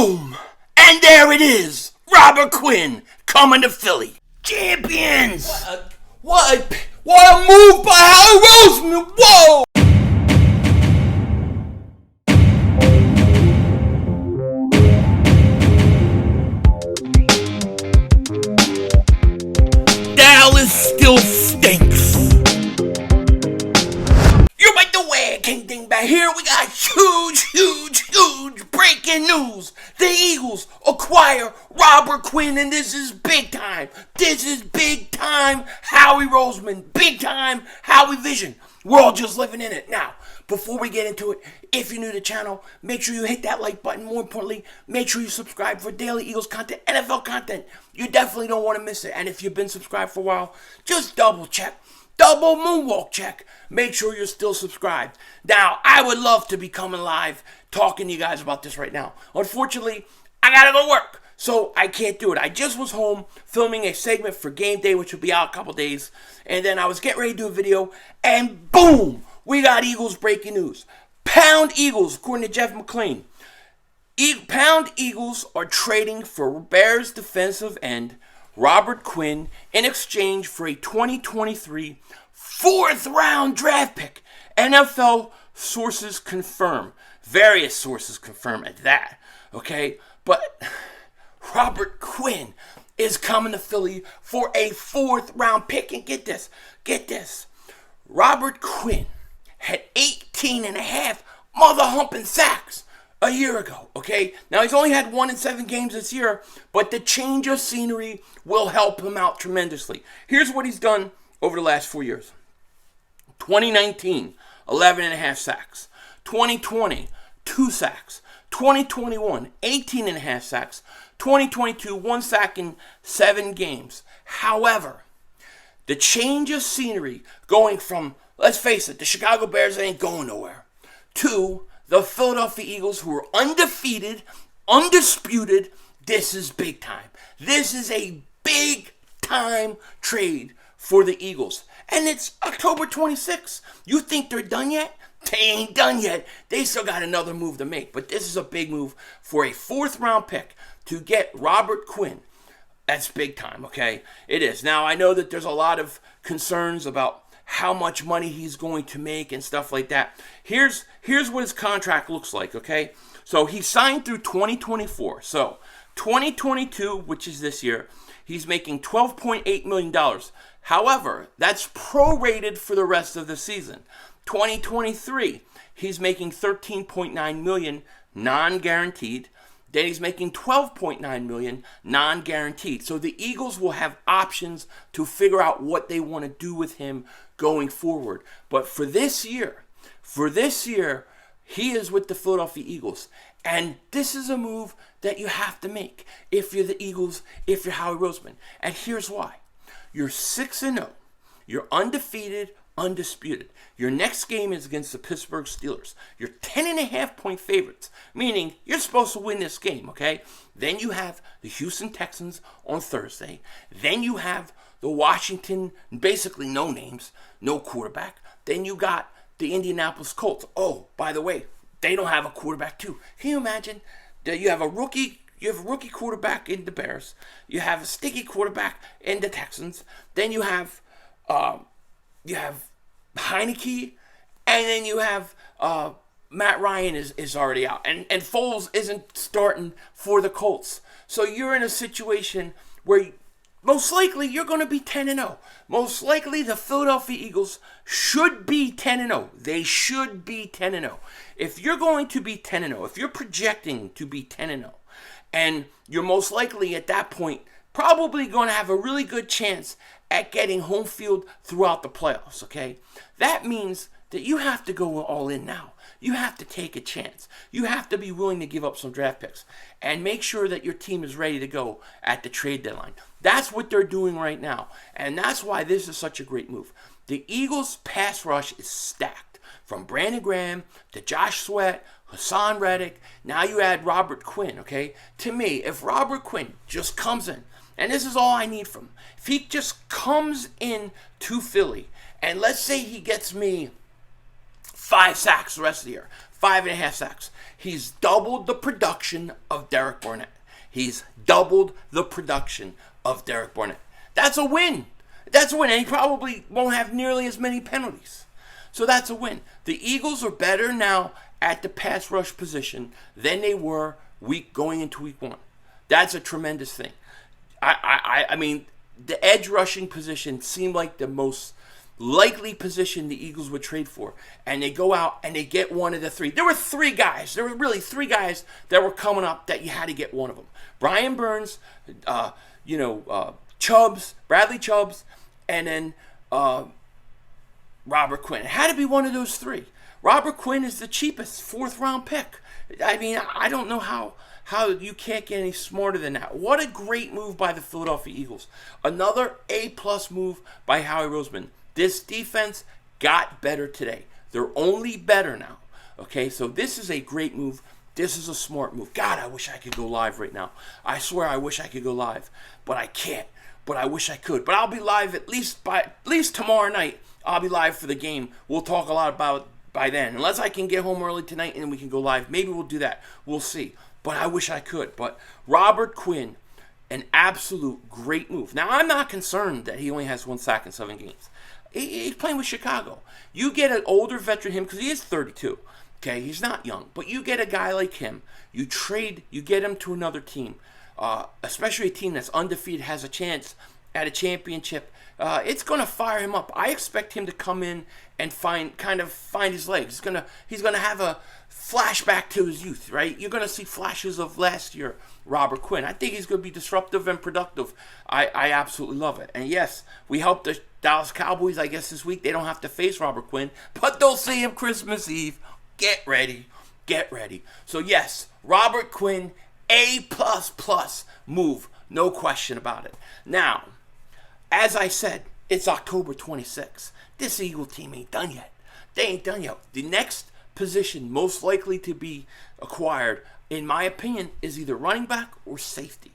Boom! And there it is! Robert Quinn coming to Philly. Champions! What a move by Howie Roseman! Whoa! Dallas still stinks. You're right the way, King Dingbat. Here we got huge breaking news. The Eagles acquire Robert Quinn, and this is big time. This is big time Howie Roseman. Big time Howie Vision. We're all just living in it. Now, before we get into it, if you're new to the channel, make sure you hit that like button. More importantly, make sure you subscribe for daily Eagles content, NFL content. You definitely don't want to miss it. And if you've been subscribed for a while, just double check. Double moonwalk check. Make sure you're still subscribed. Now, I would love to be coming live talking to you guys about this right now. Unfortunately, I gotta go work, so I can't do it. I just was home filming a segment for game day, which will be out a couple days. And then I was getting ready to do a video, and boom! We got Eagles breaking news. Pound Eagles, according to Jeff McClain. Pound Eagles are trading for Bears defensive end Robert Quinn in exchange for a 2023 fourth-round draft pick. NFL sources confirm. Various sources confirm at that. Okay? But Robert Quinn is coming to Philly for a fourth-round pick. And get this. Robert Quinn had 18 and a half mother-humping sacks a year ago, okay? Now, he's only had 1 in 7 games this year, but the change of scenery will help him out tremendously. Here's what he's done over the last 4 years. 2019, 11 and a half sacks. 2020, 2 sacks. 2021, 18 and a half sacks. 2022, 1 sack in 7 games. However, the change of scenery going from, let's face it, the Chicago Bears ain't going nowhere, to the Philadelphia Eagles, who are undefeated, undisputed. This is big time. This is a big time trade for the Eagles. And it's October 26th. You think they're done yet? They ain't done yet. They still got another move to make. But this is a big move for a fourth-round pick to get Robert Quinn. That's big time, okay? It is. Now, I know that there's a lot of concerns about how much money he's going to make and stuff like that. Here's what his contract looks like, okay? So he signed through 2024. So 2022, which is this year, he's making $12.8 million. However, that's prorated for the rest of the season. 2023, he's making $13.9 million non-guaranteed. Then he's making $12.9 million non-guaranteed. So the Eagles will have options to figure out what they want to do with him going forward. But for this year, he is with the Philadelphia Eagles. And this is a move that you have to make if you're the Eagles, if you're Howie Roseman. And here's why. You're 6-0. You're undefeated, undisputed. Your next game is against the Pittsburgh Steelers. You're 10.5-point favorites, meaning you're supposed to win this game, okay? Then you have the Houston Texans on Thursday. Then you have the Washington, basically no names, no quarterback. Then you got the Indianapolis Colts. Oh, by the way, they don't have a quarterback too. Can you imagine that you have a rookie quarterback in the Bears. You have a sticky quarterback in the Texans. Then you have Heineke, and then you have Matt Ryan is already out, and Foles isn't starting for the Colts. So you're in a situation where most likely you're going to be 10-0. Most likely the Philadelphia Eagles should be 10-0. They should be 10-0. If you're going to be 10-0, if you're projecting to be 10-0, and you're most likely at that point probably going to have a really good chance at getting home field throughout the playoffs, okay? That means that you have to go all in now. You have to take a chance. You have to be willing to give up some draft picks and make sure that your team is ready to go at the trade deadline. That's what they're doing right now, and that's why this is such a great move. The Eagles' pass rush is stacked. From Brandon Graham to Josh Sweat, Hassan Reddick, now you add Robert Quinn, okay? To me, if Robert Quinn just comes in, and this is all I need from him, if he just comes in to Philly, and let's say he gets me 5 sacks the rest of the year, 5.5 sacks. He's doubled the production of Derek Barnett. He's doubled the production of Derek Barnett. That's a win. That's a win. And he probably won't have nearly as many penalties. So that's a win. The Eagles are better now at the pass rush position than they were going into week 1. That's a tremendous thing. I mean, the edge rushing position seemed like the most likely position the Eagles would trade for. And they go out and they get one of the 3. There were 3 guys. There were really 3 guys that were coming up that you had to get one of them. Brian Burns, Chubbs, Bradley Chubbs, and then Robert Quinn. It had to be one of those 3. Robert Quinn is the cheapest 4th-round pick. I mean, I don't know how you can't get any smarter than that. What a great move by the Philadelphia Eagles. Another A-plus move by Howie Roseman. This defense got better today. They're only better now. Okay, so this is a great move. This is a smart move. God, I wish I could go live right now. I swear I wish I could go live, but I can't. But I wish I could. But I'll be live at least tomorrow night. I'll be live for the game. We'll talk a lot about it by then. Unless I can get home early tonight and we can go live. Maybe we'll do that. We'll see. But I wish I could. But Robert Quinn, an absolute great move. Now, I'm not concerned that he only has 1 sack in 7 games. He's playing with Chicago. You get an older veteran him because he is 32. Okay, he's not young. But you get a guy like him. You get him to another team. Especially a team that's undefeated, has a chance at a championship. It's going to fire him up. I expect him to come in and find his legs. He's gonna have a flashback to his youth, right? You're going to see flashes of last year, Robert Quinn. I think he's going to be disruptive and productive. I absolutely love it. And yes, we helped the Dallas Cowboys, I guess, this week. They don't have to face Robert Quinn, but they'll see him Christmas Eve. Get ready. So yes, Robert Quinn, A++ move. No question about it. Now, as I said, it's October 26th. This Eagle team ain't done yet. They ain't done yet. The next position most likely to be acquired, in my opinion, is either running back or safety.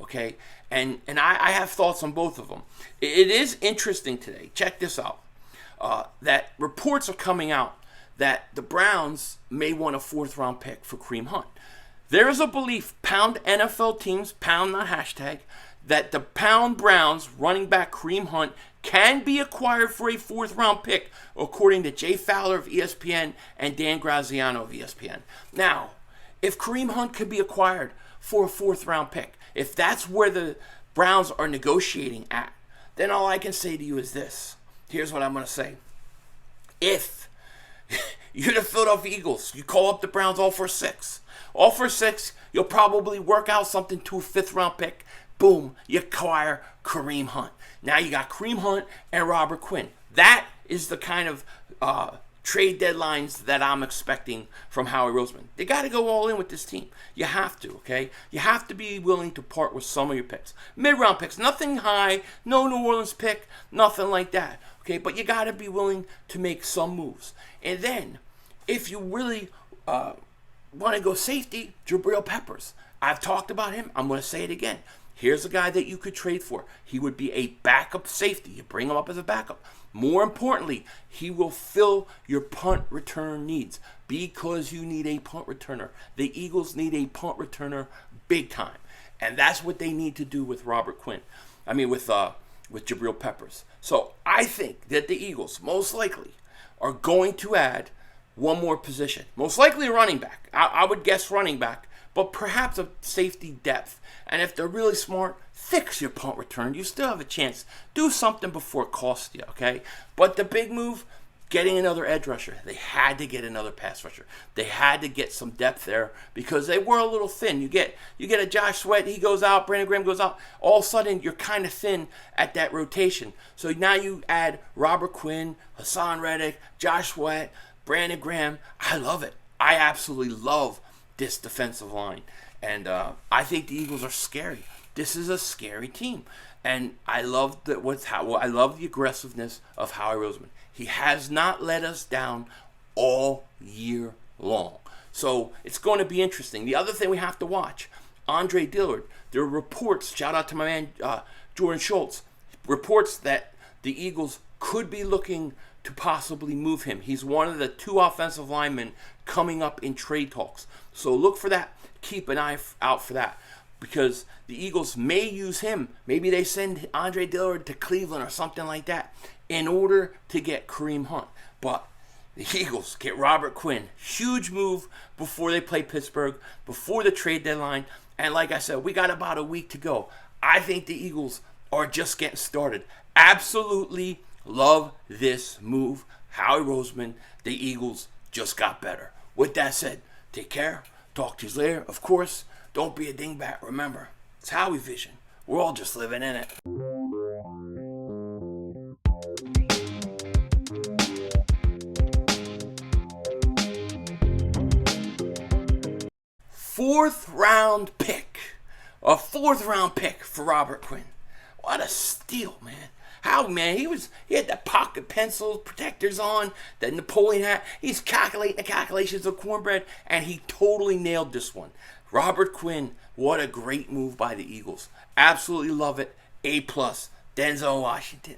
Okay? And I have thoughts on both of them. It is interesting today. Check this out. That reports are coming out that the Browns may want a 4th-round pick for Kareem Hunt. There is a belief, pound NFL teams, pound not hashtag, that the pound Browns running back Kareem Hunt can be acquired for a 4th-round pick, according to Jay Fowler of ESPN and Dan Graziano of ESPN. Now, if Kareem Hunt could be acquired for a 4th-round pick, if that's where the Browns are negotiating at, then all I can say to you is this. Here's what I'm going to say. If you're the Philadelphia Eagles, you call up the Browns all for 6. All for 6, you'll probably work out something to a 5th-round pick. Boom, you acquire Kareem Hunt. Now you got Kareem Hunt and Robert Quinn. That is the kind of trade deadlines that I'm expecting from Howie Roseman. They got to go all in with this team. You have to, okay? You have to be willing to part with some of your picks. Mid-round picks, nothing high, no New Orleans pick, nothing like that, okay? But you got to be willing to make some moves. And then, if you really want to go safety, Jabril Peppers. I've talked about him. I'm going to say it again. Here's a guy that you could trade for. He would be a backup safety. You bring him up as a backup. More importantly, he will fill your punt return needs because you need a punt returner. The Eagles need a punt returner big time. And that's what they need to do with Robert Quinn. I mean, with Jabril Peppers. So I think that the Eagles most likely are going to add one more position. Most likely a running back. I would guess running back, but perhaps a safety depth. And if they're really smart, fix your punt return. You still have a chance. Do something before it costs you, okay? But the big move, getting another edge rusher. They had to get another pass rusher. They had to get some depth there because they were a little thin. You get a Josh Sweat, he goes out, Brandon Graham goes out. All of a sudden, you're kind of thin at that rotation. So now you add Robert Quinn, Hassan Reddick, Josh Sweat, Brandon Graham. I love it. I absolutely love this defensive line. And I think the Eagles are scary. This is a scary team. And I love I love the aggressiveness of Howie Roseman. He has not let us down all year long. So it's going to be interesting. The other thing we have to watch, Andre Dillard. There are reports, shout out to my man Jordan Schultz, reports that the Eagles could be looking to possibly move him. He's one of the 2 offensive linemen coming up in trade talks. So look for that. Keep an eye out for that, because the Eagles may use him. Maybe they send Andre Dillard to Cleveland or something like that in order to get Kareem Hunt. But the Eagles get Robert Quinn. Huge move before they play Pittsburgh, before the trade deadline. And like I said, we got about a week to go. I think the Eagles are just getting started. Absolutely love this move. Howie Roseman, the Eagles just got better. With that said, take care. Talk to you later. Of course, don't be a dingbat. Remember, it's Howie Vision. We're all just living in it. Fourth round pick. A fourth round pick for Robert Quinn. What a steal, man. How, man, he had the pocket pencils, protectors on, the Napoleon hat. He's calculating the calculations of cornbread, and he totally nailed this one. Robert Quinn, what a great move by the Eagles. Absolutely love it. A+. Denzel Washington.